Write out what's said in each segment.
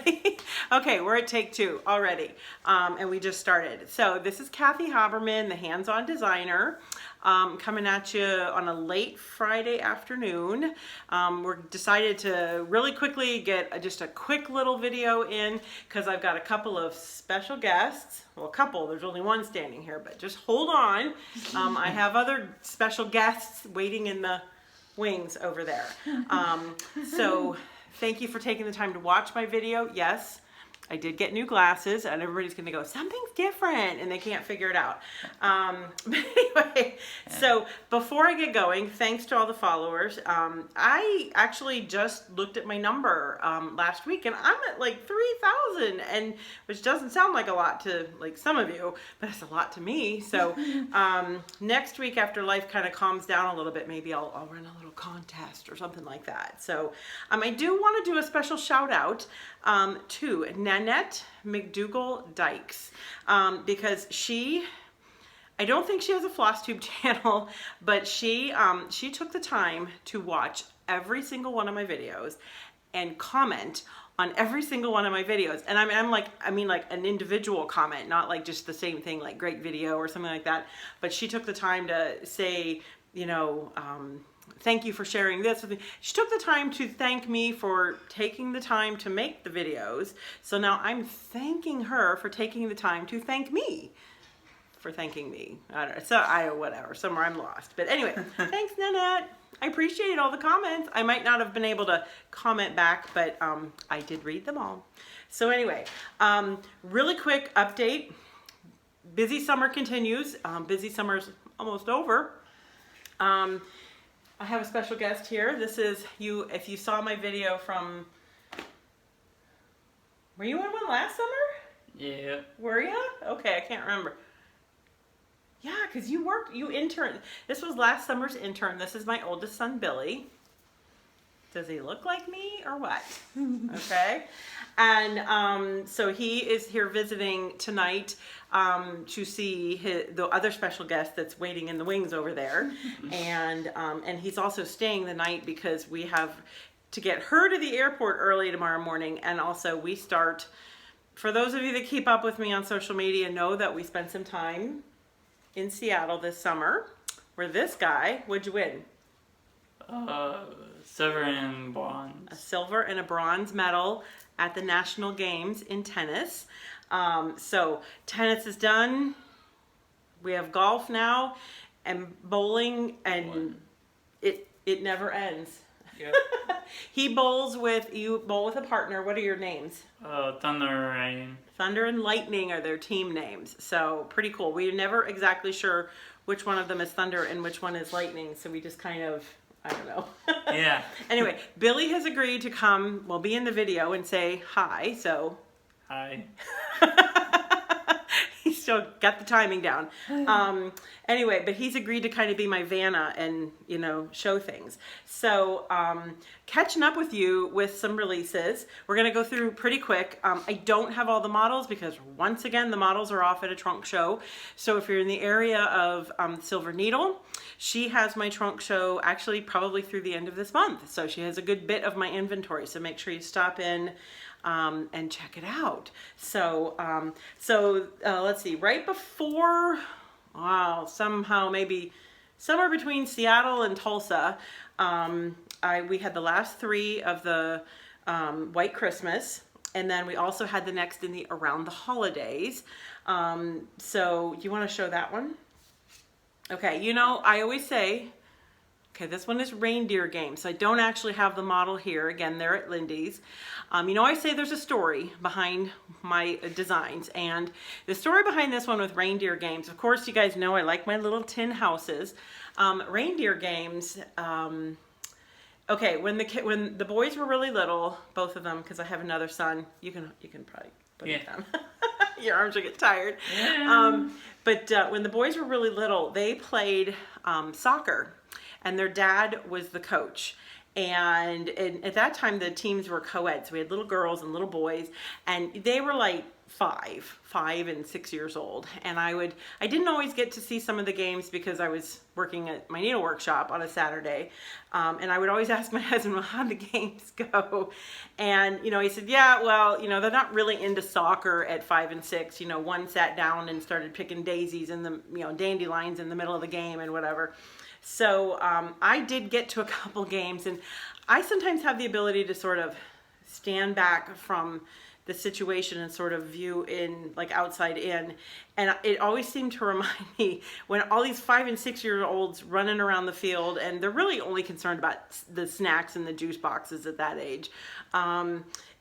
Ready? Okay, we're at take 2 already, and we just started. So this is Kathy Haberman, the hands-on designer, coming at you on a late Friday afternoon. We're decided to really quickly get just a quick little video in because I've got a couple of special guests. Well, a couple, there's only one standing here, but just hold on. I have other special guests waiting in the wings over there. So thank you for taking the time to watch my video. Yes, I did get new glasses, and everybody's going to go, something's different, and they can't figure it out. But anyway, so before I get going, thanks to all the followers. I actually just looked at my number last week, and I'm at like 3,000, and which doesn't sound like a lot to like some of you, but it's a lot to me. So next week, after life kind of calms down a little bit, maybe I'll run a little contest or something like that. So I do want to do a special shout out to Nannett McDougall Dykes, because I don't think she has a Floss Tube channel, but she took the time to watch every single one of my videos and comment on every single one of my videos. And I mean like an individual comment, not like just the same thing, like great video or something like that. But she took the time to say, you know, thank you for sharing this with me. She took the time to thank me for taking the time to make the videos. So now I'm thanking her for taking the time to thank me for thanking me. I don't know. So whatever, somewhere I'm lost. But anyway, thanks, Nannett. I appreciate all the comments. I might not have been able to comment back, but I did read them all. So anyway, really quick update. Busy summer continues. Busy summer's almost over. I have a special guest here. This is you. If you saw my video from, were you in one last summer? Yeah. Were you? Okay, I can't remember. Yeah, because you interned. This was last summer's intern. This is my oldest son, Billy. Does he look like me or what? Okay. And so he is here visiting tonight to see the other special guest that's waiting in the wings over there. And he's also staying the night because we have to get her to the airport early tomorrow morning. And also we start, for those of you that keep up with me on social media, know that we spent some time in Seattle this summer where this guy, what'd you win? Silver and bronze. A silver and a bronze medal at the National Games in tennis. So tennis is done. We have golf now and bowling, and it never ends. Yep. You bowl with a partner. What are your names? Thunder and Thunder and Lightning are their team names. So pretty cool. We're never exactly sure which one of them is Thunder and which one is Lightning. So we just kind of, I don't know. Yeah. Anyway, Billy has agreed to come, well, be in the video and say hi, so. hi. He's still got the timing down. Anyway, but he's agreed to kind of be my Vanna and, you know, show things. So catching up with you with some releases. We're going to go through pretty quick. I don't have all the models because once again, the models are off at a trunk show. So if you're in the area of Silver Needle, she has my trunk show actually probably through the end of this month. So she has a good bit of my inventory. So make sure you stop in and check it out. So, let's see, right before, wow, somehow maybe somewhere between Seattle and Tulsa, we had the last 3 of the White Christmas, and then we also had the next in the Around the Holidays. So you want to show that one? Okay, you know, I always say, okay, this one is Reindeer Games. So I don't actually have the model here. Again, they're at Lindy's. You know, I say there's a story behind my designs. And the story behind this one with Reindeer Games, of course, you guys know I like my little tin houses. Reindeer Games, okay, when the boys were really little, both of them, because I have another son, you can probably put it down. Your arms will get tired. Yeah. But when the boys were really little, they played soccer. And their dad was the coach. And at that time the teams were co-ed, so we had little girls and little boys, and they were like 5 and 6 years old. And I didn't always get to see some of the games because I was working at my needle workshop on a Saturday. And I would always ask my husband, well, how'd the games go? And, he said, yeah, well, they're not really into soccer at 5 and 6. One sat down and started picking daisies in the, dandelions in the middle of the game and whatever. So I did get to a couple games, and I sometimes have the ability to sort of stand back from the situation and sort of view in, like, outside in. And it always seemed to remind me when all these 5 and 6 year olds running around the field, and they're really only concerned about the snacks and the juice boxes at that age.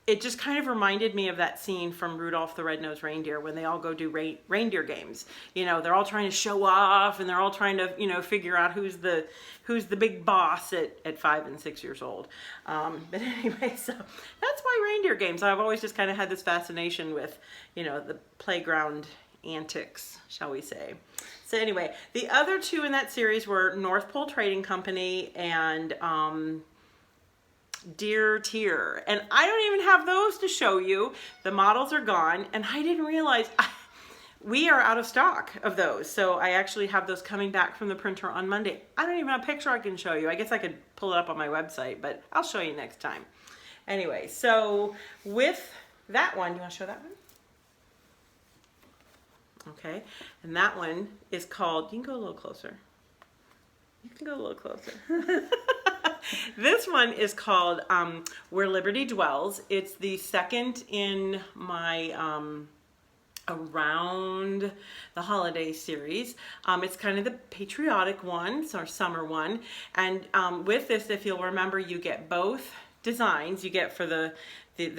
It just kind of reminded me of that scene from Rudolph the Red-Nosed Reindeer when they all go do reindeer games. They're all trying to show off, and they're all trying to, figure out who's the big boss at 5 and 6 years old. But anyway, so that's why reindeer games. I've always just kind of had this fascination with, the playground antics, shall we say. So anyway, the other two in that series were North Pole Trading Company and Deer Tier, and I don't even have those to show you. The models are gone, and I didn't realize we are out of stock of those. So I actually have those coming back from the printer on Monday. I don't even have a picture I can show you. I guess I could pull it up on my website, but I'll show you next time. Anyway, so with that one, you want to show that one? Okay, and that one is called, you can go a little closer. You can go a little closer. This one is called Where Liberty Dwells. It's the second in my Around the Holiday series. It's kind of the patriotic one, so our summer one. And with this, if you'll remember, you get both designs. You get for the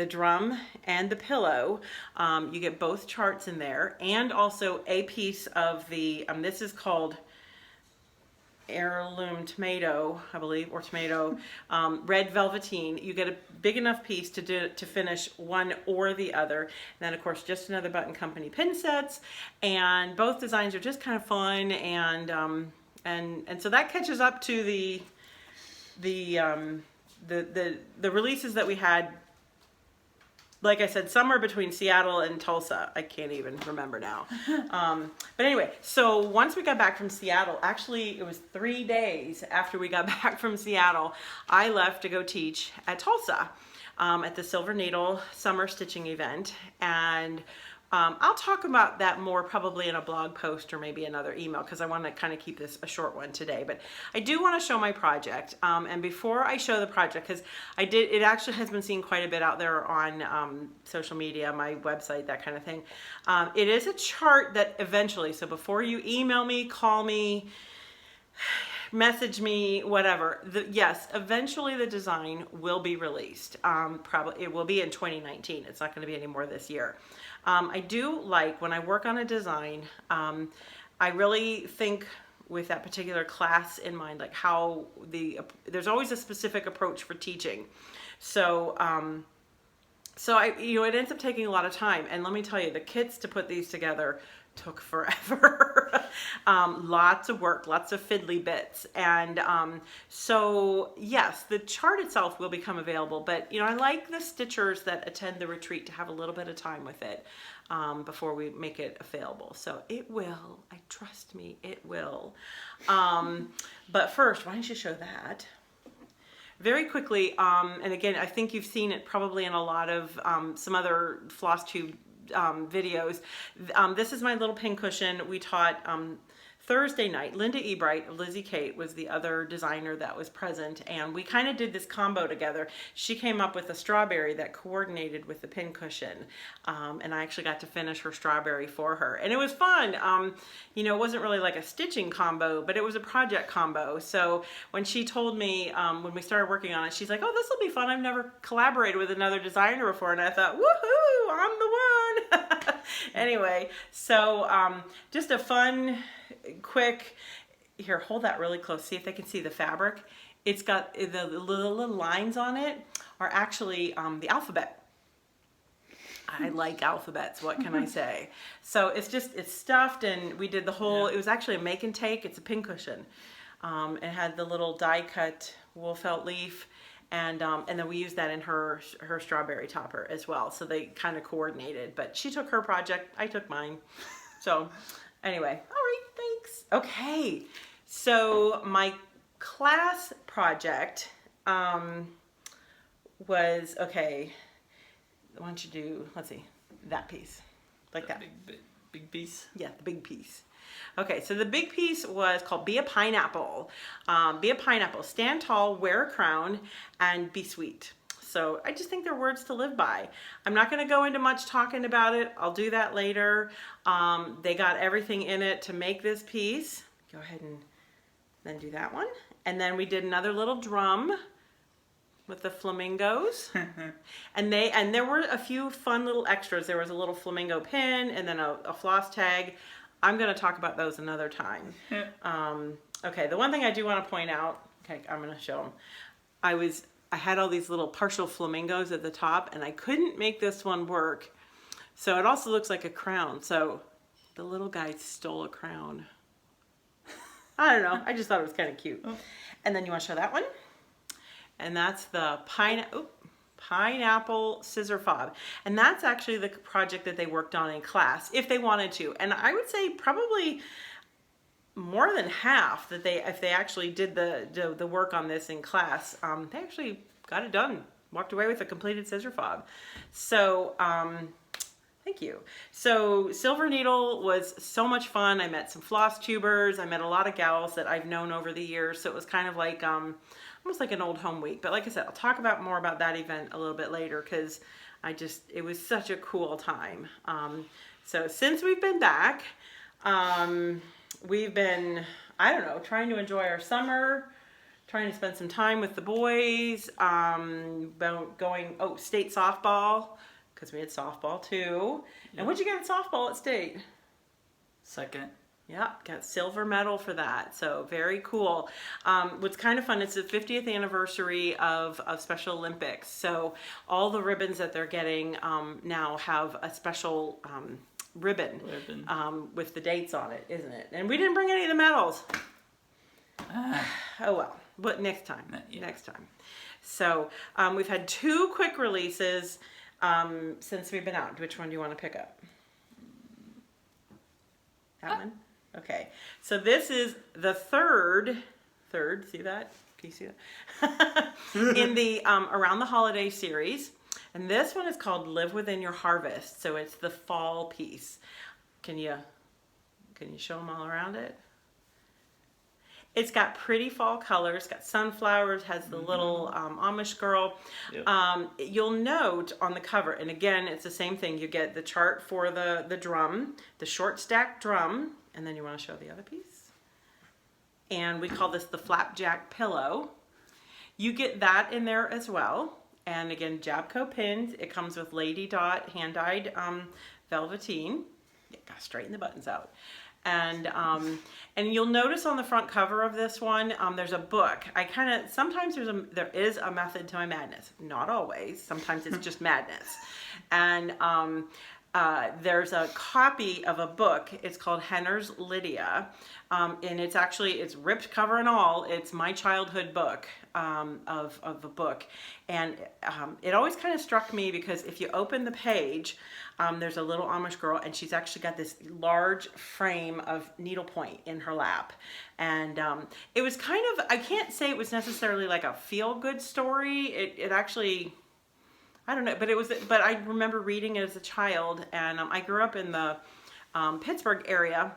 drum and the pillow. You get both charts in there, and also a piece of the, this is called heirloom tomato, I believe, or tomato, red velveteen. You get a big enough piece to finish one or the other. And then, of course, just another Button Company pin sets. And both designs are just kind of fun, and so that catches up to the releases that we had. Like I said, somewhere between Seattle and Tulsa. I can't even remember now. But anyway, so once we got back from Seattle, actually it was 3 days after we got back from Seattle, I left to go teach at Tulsa at the Silver Needle Summer Stitching Event. And I'll talk about that more probably in a blog post or maybe another email, because I want to kind of keep this a short one today. But I do want to show my project. And before I show the project, because it actually has been seen quite a bit out there on social media, my website, that kind of thing. It is a chart that eventually, so before you email me, call me, message me, whatever. Yes, eventually the design will be released. Probably it will be in 2019. It's not going to be any more this year. I do like when I work on a design, I really think with that particular class in mind, like how there's always a specific approach for teaching. So, it ends up taking a lot of time. And let me tell you, the kits to put these together took forever. Lots of work, lots of fiddly bits. And so yes, the chart itself will become available, but I like the stitchers that attend the retreat to have a little bit of time with it before we make it available. So it will, trust me, it will. But first, why don't you show that? Very quickly, and again, I think you've seen it probably in a lot of some other Floss Tube videos. This is my little pin cushion. We taught Thursday night. Linda Ebright of Lizzie Kate was the other designer that was present, and we kind of did this combo together. She came up with a strawberry that coordinated with the pin cushion, and I actually got to finish her strawberry for her, and it was fun. It wasn't really like a stitching combo, but it was a project combo. So when she told me, when we started working on it, she's like, oh, this will be fun. I've never collaborated with another designer before, and I thought, woohoo, I'm the one. Anyway, so just a fun, quick, here, hold that really close. See if they can see the fabric. It's got the little lines on it are actually the alphabet. I like alphabets, what can I say? So it's stuffed, and we did the whole, it was actually a make and take. It's a pin cushion. It had the little die cut wool felt leaf. And then we used that in her strawberry topper as well. So they kind of coordinated. But she took her project, I took mine. So anyway, all right, thanks. Okay, so my class project was, okay, why don't you do, let's see, that piece, like that. Big piece. Yeah, the big piece. Okay, so the big piece was called Be a Pineapple. Be a pineapple, stand tall, wear a crown, and be sweet. So I just think they're words to live by. I'm not going to go into much talking about it. I'll do that later. They got everything in it to make this piece. Go ahead and then do that one. And then we did another little drum with the flamingos. and there were a few fun little extras. There was a little flamingo pin and then a floss tag. I'm going to talk about those another time. Okay, the one thing I do want to point out, okay, I'm going to show them. I had all these little partial flamingos at the top and I couldn't make this one work. So it also looks like a crown. So the little guy stole a crown. I don't know. I just thought it was kind of cute. Oh. And then you want to show that one? And that's the pineapple scissor fob. And that's actually the project that they worked on in class, if they wanted to. And I would say probably more than half that if they actually did the work on this in class, they actually got it done. Walked away with a completed scissor fob. So, thank you. So Silver Needle was so much fun. I met some floss tubers. I met a lot of gals that I've known over the years. So it was kind of like almost like an old home week. But like I said, I'll talk about more about that event a little bit later because it was such a cool time. So since we've been back, we've been, I don't know, trying to enjoy our summer, trying to spend some time with the boys, going, state softball, because we had softball too. Yep. And what'd you get at softball at state? Second. Yeah, got silver medal for that. So very cool. What's kind of fun, it's the 50th anniversary of Special Olympics. So all the ribbons that they're getting now have a special ribbon. With the dates on it, isn't it? And we didn't bring any of the medals. Oh well, but next time. Next time. So we've had 2 quick releases since we've been out. Which one do you want to pick up? That one? Okay. So this is the third, see that? Can you see that? In the Around the Holiday series. And this one is called Live Within Your Harvest. So it's the fall piece. Can you show them all around it? It's got pretty fall colors. It's got sunflowers, has the little Amish girl. Yep. You'll note on the cover, and again, it's the same thing. You get the chart for the drum, the short stack drum, and then you want to show the other piece. And we call this the Flapjack Pillow. You get that in there as well. And again, Jabco pins. It comes with Lady Dot hand-dyed velveteen. Yeah, gotta straighten the buttons out. And you'll notice on the front cover of this one, there's a book. Sometimes there is a method to my madness. Not always. Sometimes it's just madness. And there's a copy of a book. It's called Henner's Lydia. And it's ripped cover and all. It's my childhood book of a book. And it always kind of struck me because if you open the page, there's a little Amish girl and she's actually got this large frame of needlepoint in her lap. And it was kind of, I can't say it was necessarily like a feel-good story. It actually, I don't know, but I remember reading it as a child, and I grew up in the Pittsburgh area,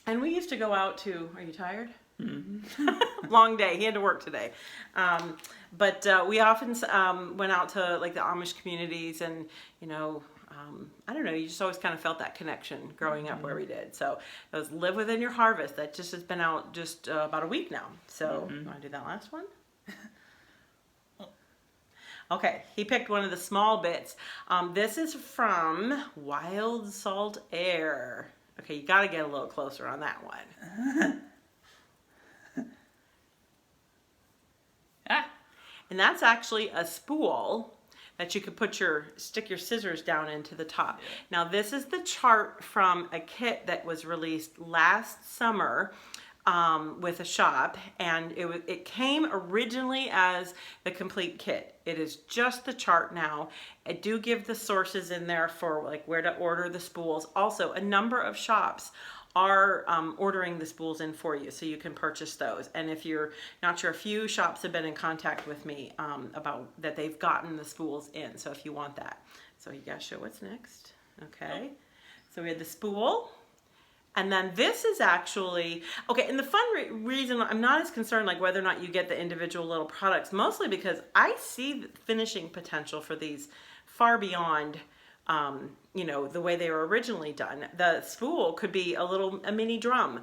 and we used to go out to, are you tired? Mm-hmm. Long day, he had to work today. But we often went out to like the Amish communities, and I don't know, you just always kind of felt that connection growing up where we did. So it was Live Within Your Harvest. That just has been out just about a week now. So you want to do that last one? Okay, he picked one of the small bits. This is from Wild Salt Air. Okay, you got to get a little closer on that one. And that's actually a spool that you could stick your scissors down into the top. Yeah. Now this is the chart from a kit that was released last summer with a shop, and it came originally as the complete kit. It is just the chart now. I do give the sources in there for like where to order the spools. Also, a number of shops are ordering the spools in for you, so you can purchase those. And if you're not sure, a few shops have been in contact with me about that they've gotten the spools in, so if you want that. So you gotta show what's next. Okay, so we had the spool, and then this is actually, okay, and the fun reason I'm not as concerned like whether or not you get the individual little products, mostly because I see the finishing potential for these far beyond you know, the way they were originally done. The spool could be a mini drum.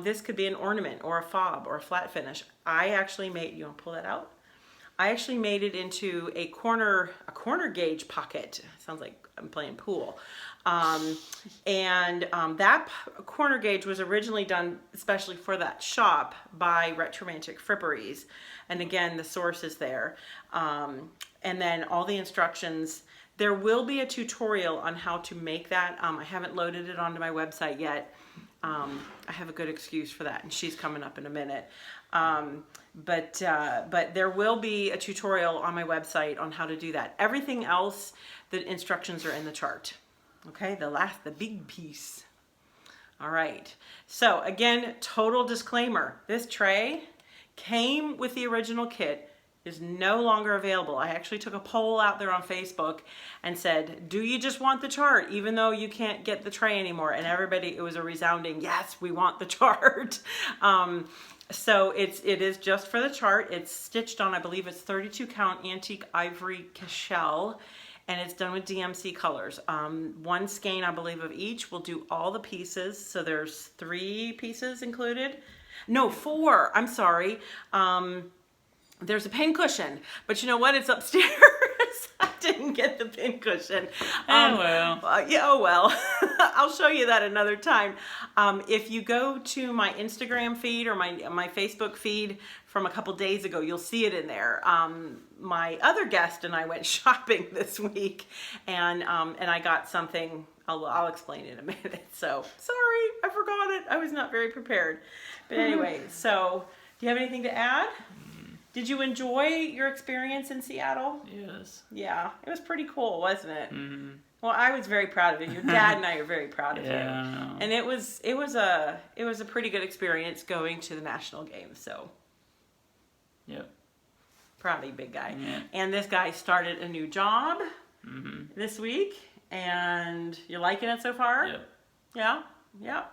This could be an ornament or a fob or a flat finish. I actually made, you want to pull that out? I actually made it into a corner gauge pocket. Sounds like I'm playing pool. That corner gauge was originally done especially for that shop by Retromantic Fripperies. And again, the source is there. And then all the instructions. There will be a tutorial on how to make that. I haven't loaded it onto my website yet. I have a good excuse for that, and she's coming up in a minute. But there will be a tutorial on my website on how to do that. Everything else, the instructions are in the chart. Okay, the big piece. All right. So again, total disclaimer. This tray came with the original kit. Is no longer available. I actually took a poll out there on Facebook and said, do you just want the chart even though you can't get the tray anymore? And everybody, it was a resounding yes, we want the chart. So it is just for the chart. It's stitched on, I believe it's 32 count antique ivory cashel, and it's done with DMC colors. One skein, I believe, of each will do all the pieces. So there's 3 pieces included. No, 4, I'm sorry. There's a pin cushion, but you know what? It's upstairs. I didn't get the pin cushion. Oh well. Yeah, oh well. I'll show you that another time. If you go to my Instagram feed or my Facebook feed from a couple days ago, you'll see it in there. My other guest and I went shopping this week, and I got something. I'll explain in a minute. So sorry, I forgot it. I was not very prepared. But anyway, so do you have anything to add? Did you enjoy your experience in Seattle? Yes. Yeah, it was pretty cool, wasn't it? Mm-hmm. Well, I was very proud of you. Your dad and I are very proud of you. Yeah. And it was a pretty good experience going to the national games. So, Yep. proud of you, big guy. Yeah. And this guy started a new job this week, and you're liking it so far? Yep. Yeah, yeah.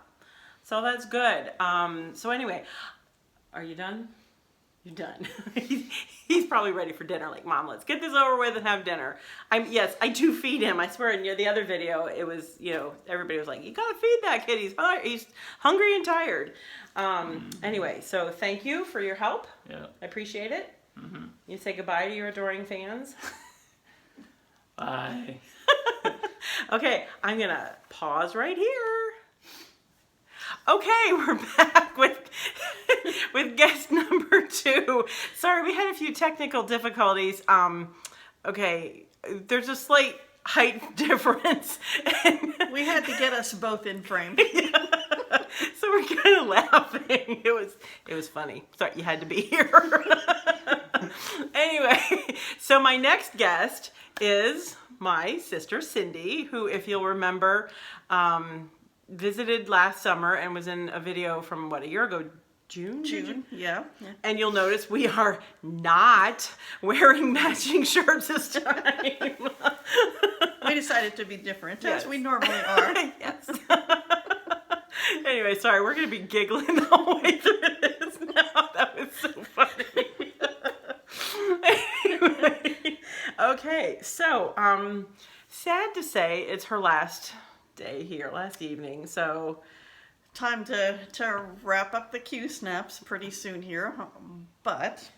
So that's good. So anyway, are you done? You're done. He's probably ready for dinner. Like, Mom, let's get this over with and have dinner. Yes, I do feed him. I swear, in the other video, it was, you know, everybody was like, you gotta feed that kid. He's hungry and tired. Anyway, so thank you for your help. Yeah. I appreciate it. You say goodbye to your adoring fans. Bye. Okay, I'm gonna pause right here. Okay, we're back with guest number 2. Sorry, we had a few technical difficulties. Okay, there's a slight height difference. We had to get us both in frame. Yeah. So we're kind of laughing. It was funny. Sorry, you had to be here. Anyway, so my next guest is my sister Cindy, who, if you'll remember, visited last summer and was in a video from, what, a year ago? June? Yeah. And you'll notice we are not wearing matching shirts this time. We decided to be different, Yes. as we normally are. Yes. Anyway, sorry, we're going to be giggling the whole way through this now. That was so funny. Anyway, okay, so, sad to say it's her last day here, last evening, so... Time to wrap up the Q snaps pretty soon here, but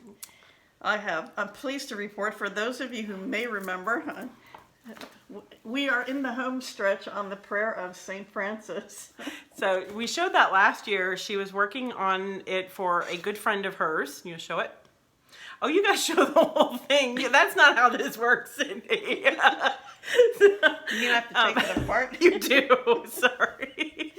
I'm pleased to report, for those of you who may remember, we are in the home stretch on the prayer of St. Francis. So we showed that last year. She was working on it for a good friend of hers. You show it? Oh, you guys show the whole thing. That's not how this works, Cindy. You have to take it apart. You do. Sorry.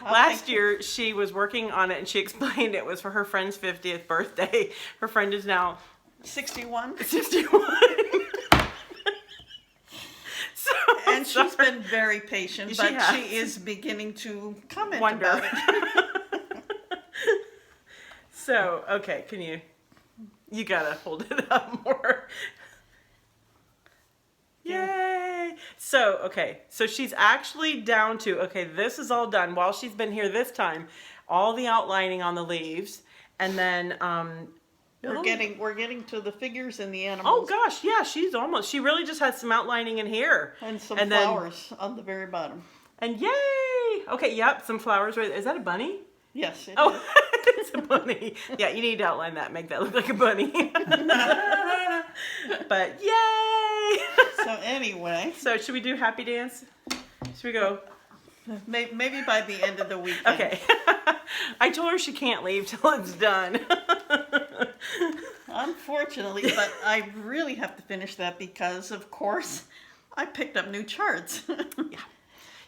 Last year she was working on it and she explained it was for her friend's 50th birthday. Her friend is now 61. 61. So, And she's been very patient, but has. she is beginning to comment Wonder. about it. So, okay, you gotta hold it up more. Yay! So, okay, so she's actually down to, okay, this is all done while she's been here this time, all the outlining on the leaves, and then, We're getting to the figures and the oh animals. gosh, yeah, she really just has some outlining in here. And some then- flowers on the very bottom. And yay! Okay, yep, some flowers. Is that a bunny? Yes. It Oh, is. it's a bunny. Yeah, you need to outline that, make that look like a bunny. But yay! So anyway, So should we do happy dance? Should we go? maybe by the end of the weekend. Okay. I told her she can't leave till it's done. Unfortunately, but I really have to finish that because, of course, I picked up new charts. Yeah.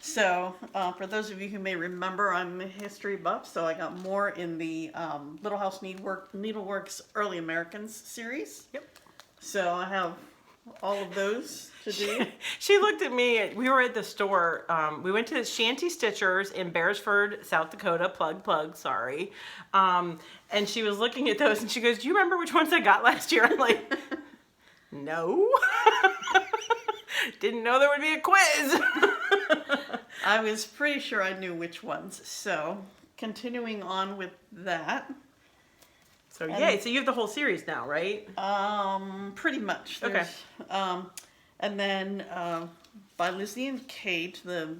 So, for those of you who may remember, I'm a history buff, so I got more in the Little House Needleworks Early Americans series. Yep. So I have all of those to do. She looked at me. We were at the store. We went to Shanty Stitchers in Beresford, South Dakota. Plug, sorry. And she was looking at those and she goes, "Do you remember which ones I got last year?" I'm like, "No." Didn't know there would be a quiz. I was pretty sure I knew which ones. So, continuing on with that. So yay, so you have the whole series now, right? Pretty much. Okay. And then by Lizzie and Kate, the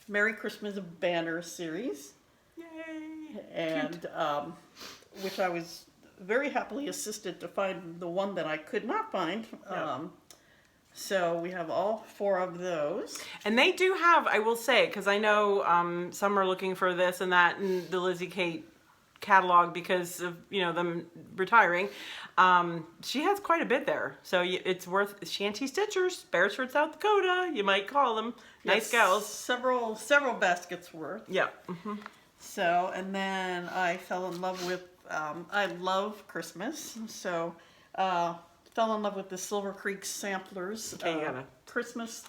Merry Christmas Banner series, Yay. and which I was very happily assisted to find the one that I could not find. Yeah. So we have all 4 of those. And they do have, I will say, because I know some are looking for this and that in the Lizzie Kate catalog because of, them retiring. She has quite a bit there. So it's worth Shanty Stitchers, Beresford, South Dakota. You might call them. Nice Yes, gals. Several baskets worth. Yeah. So, and then I fell in love with, I love Christmas, so fell in love with the Silver Creek Samplers Okay, you gotta- Christmas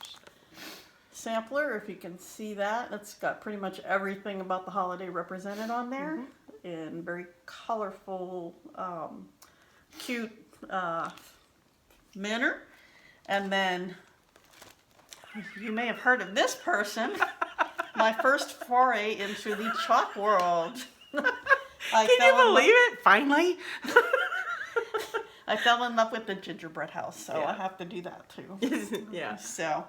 sampler, if you can see that. It's got pretty much everything about the holiday represented on there in very colorful, cute manner. And then you may have heard of this person. My first foray into the chalk world. Can you believe it? Finally. I fell in love with the gingerbread house, so Yeah. I have to do that too. Yeah. So,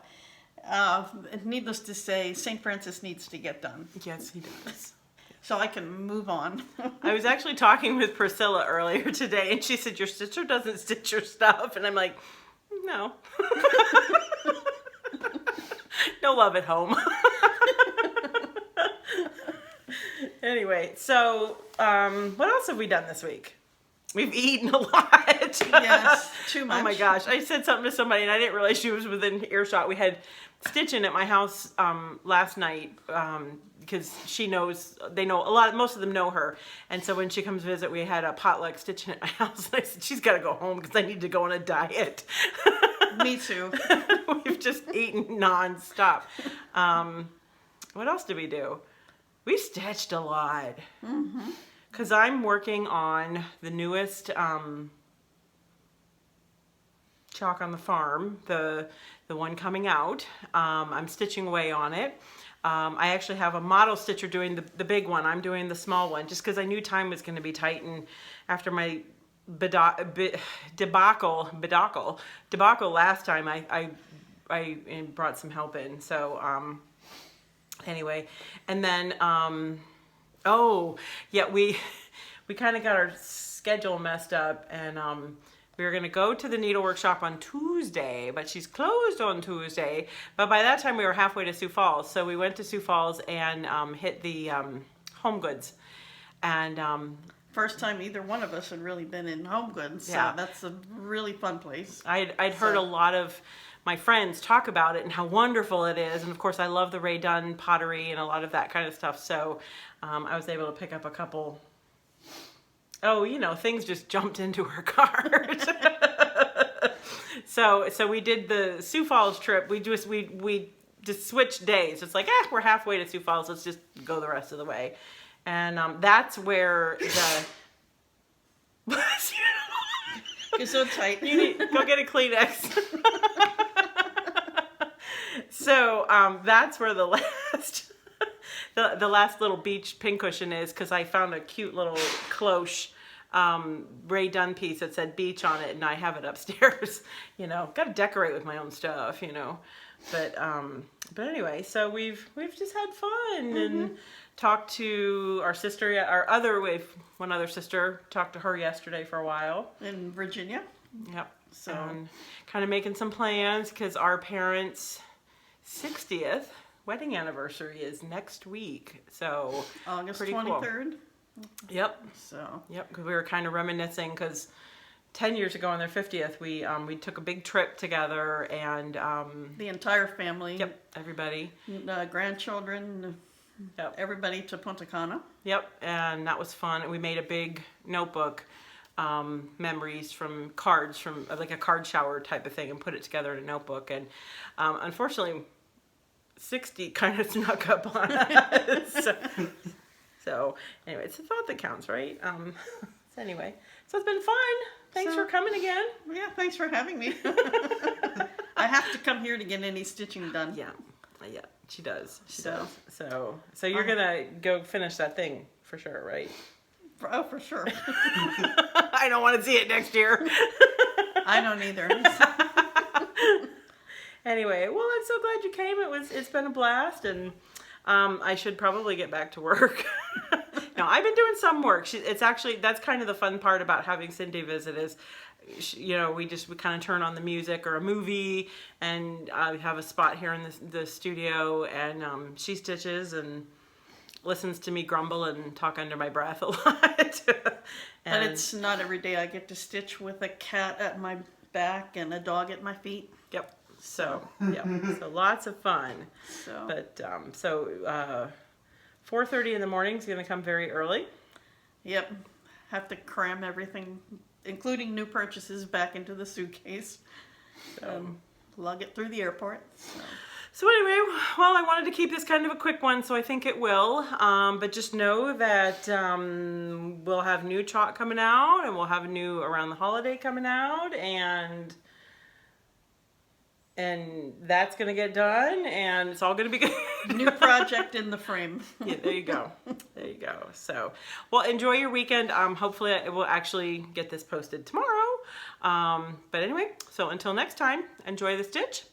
needless to say, St. Francis needs to get done. Yes, he does. So I can move on. I was actually talking with Priscilla earlier today, and she said, "Your sister doesn't stitch your stuff." And I'm like, "No." No love at home. Anyway, so what else have we done this week? We've eaten a lot. Yes, too much. Oh my gosh. I said something to somebody and I didn't realize she was within earshot. We had Stitchin at my house last night because most of them know her. And so when she comes visit, we had a potluck Stitchin at my house. And I said, she's got to go home because I need to go on a diet. Me too. We've just eaten nonstop. What else did we do? We stitched a lot. Because I'm working on the newest Chalk on the Farm, the one coming out. I'm stitching away on it. I actually have a model stitcher doing the big one. I'm doing the small one just because I knew time was going to be tight, and after my debacle last time, I brought some help in. So anyway, and then oh yeah, we kind of got our schedule messed up, and we were going to go to the needlework shop on Tuesday, but she's closed on Tuesday. But by that time we were halfway to Sioux Falls, so we went to Sioux Falls and hit the Home Goods, and First time either one of us had really been in Home Goods, so Yeah. that's a really fun place. I'd heard a lot of my friends talk about it and how wonderful it is. And of course, I love the Ray Dunn pottery and a lot of that kind of stuff. So I was able to pick up a couple. Oh, you know, things just jumped into her cart. So we did the Sioux Falls trip. We just switched days. It's like, we're halfway to Sioux Falls. Let's just go the rest of the way. And that's where the... You're so tight. You need go get a Kleenex. So that's where the last little beach pincushion is, because I found a cute little cloche Ray Dunn piece that said beach on it, and I have it upstairs. You know, got to decorate with my own stuff. You know, but anyway, so we've just had fun and talked to our sister, one other sister, talked to her yesterday for a while. In Virginia? Yep. So kind of making some plans, because our parents' 60th wedding anniversary is next week. So August pretty 23rd. Cool. Yep. So. Yep, because we were kind of reminiscing, because 10 years ago on their 50th, we took a big trip together, and the entire family. Yep, everybody. Grandchildren. Yep. Everybody to Punta Cana. Yep, and that was fun. And we made a big notebook, memories from cards, from like a card shower type of thing, and put it together in a notebook. And unfortunately, 60 kind of snuck up on us. So anyway, it's the thought that counts, right? So anyway, so it's been fun. Thanks for coming again. Yeah, thanks for having me. I have to come here to get any stitching done. Yeah, she does. She does. So you're gonna go finish that thing for sure, right? Oh, for sure. I don't want to see it next year. I don't either. Anyway, well, I'm so glad you came. It's been a blast, and I should probably get back to work. No, I've been doing some work. It's actually, that's kind of the fun part about having Cindy visit is, you know, we kind of turn on the music or a movie, and we have a spot here in the studio, and she stitches and listens to me grumble and talk under my breath a lot. And it's not every day I get to stitch with a cat at my back and a dog at my feet. Yep. So lots of fun. But 4:30 in the morning is going to come very early. Yep. Have to cram everything, including new purchases, back into the suitcase. Lug it through the airport. So anyway, well, I wanted to keep this kind of a quick one, so I think it will. But just know that we'll have new chalk coming out, and we'll have a new around the holiday coming out, and that's going to get done, and it's all going to be good. New project in the frame. Yeah, there you go. There you go. So, well, enjoy your weekend. Hopefully it will actually get this posted tomorrow. But anyway, so until next time, enjoy the stitch.